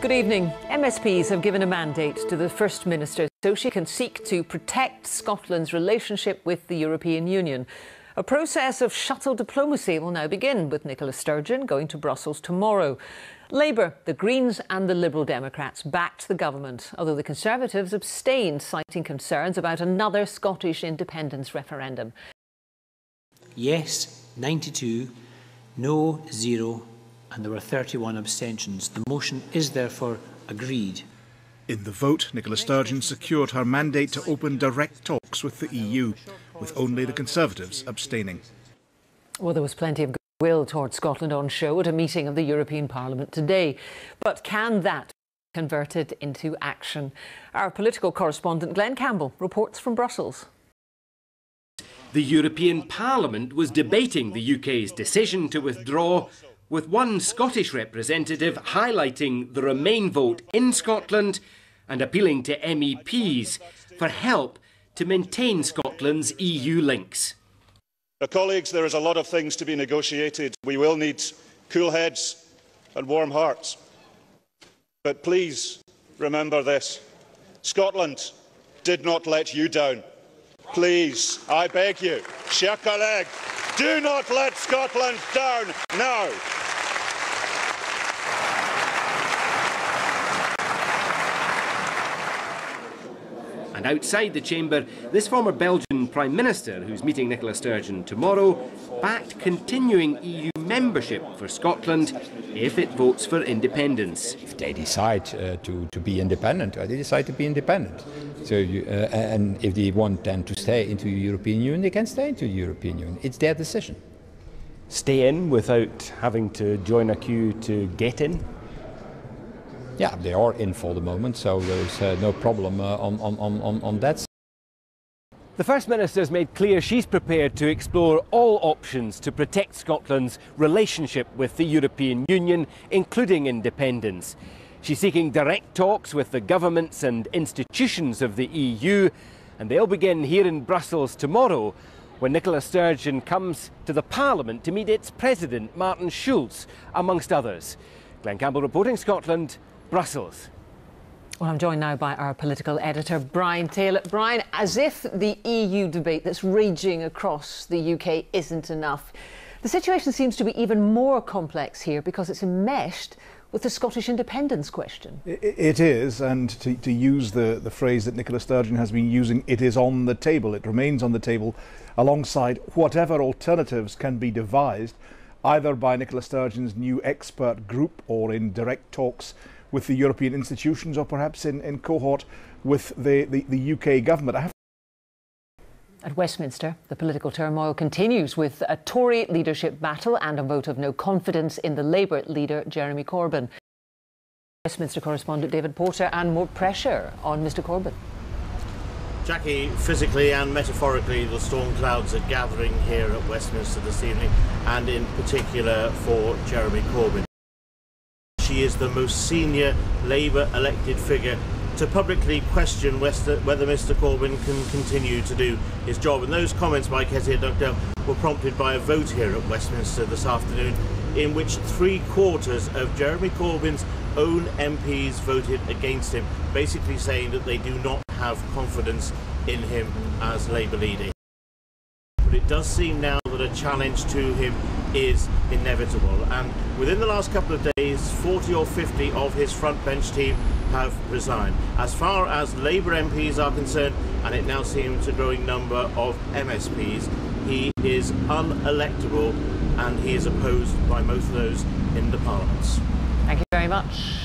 Good evening. MSPs have given a mandate to the First Minister so she can seek to protect Scotland's relationship with the European Union. A process of shuttle diplomacy will now begin, with Nicola Sturgeon going to Brussels tomorrow. Labour, the Greens and the Liberal Democrats backed the government, although the Conservatives abstained, citing concerns about another Scottish independence referendum. Yes, 92, no, 0, and there were 31 abstentions. The motion is therefore agreed. In the vote, Nicola Sturgeon secured her mandate to open direct talks with the EU, with only the Conservatives abstaining. Well, there was plenty of goodwill towards Scotland on show at a meeting of the European Parliament today. But can that be converted into action? Our political correspondent Glenn Campbell reports from Brussels. The European Parliament was debating the UK's decision to withdraw, with one Scottish representative highlighting the Remain vote in Scotland and appealing to MEPs for help to maintain Scotland's EU links. Colleagues, there is a lot of things to be negotiated. We will need cool heads and warm hearts. But please remember this: Scotland did not let you down. Please, I beg you, chers collègues, do not let Scotland down now. And outside the chamber, this former Belgian Prime Minister, who's meeting Nicola Sturgeon tomorrow, backed continuing EU membership for Scotland if it votes for independence. If they decide to be independent, they decide to be independent. So, and if they want then to stay into the European Union, they can stay into the European Union. It's their decision. Stay in without having to join a queue to get in? Yeah, they are in for the moment, so there's no problem on that. The First Minister has made clear she's prepared to explore all options to protect Scotland's relationship with the European Union, including independence. She's seeking direct talks with the governments and institutions of the EU, and they'll begin here in Brussels tomorrow, when Nicola Sturgeon comes to the Parliament to meet its President, Martin Schulz, amongst others. Glenn Campbell reporting, Scotland, Brussels. Well, I'm joined now by our political editor, Brian Taylor. Brian, as if the EU debate that's raging across the UK isn't enough, the situation seems to be even more complex here because it's enmeshed with the Scottish independence question. It is, and to use the phrase that Nicola Sturgeon has been using, it is on the table. It remains on the table alongside whatever alternatives can be devised, either by Nicola Sturgeon's new expert group or in direct talks with the European institutions, or perhaps in cohort with the UK government. At Westminster, the political turmoil continues with a Tory leadership battle and a vote of no confidence in the Labour leader, Jeremy Corbyn. Westminster correspondent David Porter, and more pressure on Mr Corbyn. Jackie, physically and metaphorically, the storm clouds are gathering here at Westminster this evening, and in particular for Jeremy Corbyn. She is the most senior Labour elected figure to publicly question whether Mr Corbyn can continue to do his job. And those comments by Kezia Dugdale were prompted by a vote here at Westminster this afternoon in which 3/4 of Jeremy Corbyn's own MPs voted against him, basically saying that they do not have confidence in him as Labour leader. But it does seem now that a challenge to him is inevitable, and within the last couple of days 40 or 50 of his front bench team have resigned. As far as Labour MPs are concerned, and it now seems a growing number of MSPs, he is unelectable and he is opposed by most of those in the Parliaments. Thank you very much.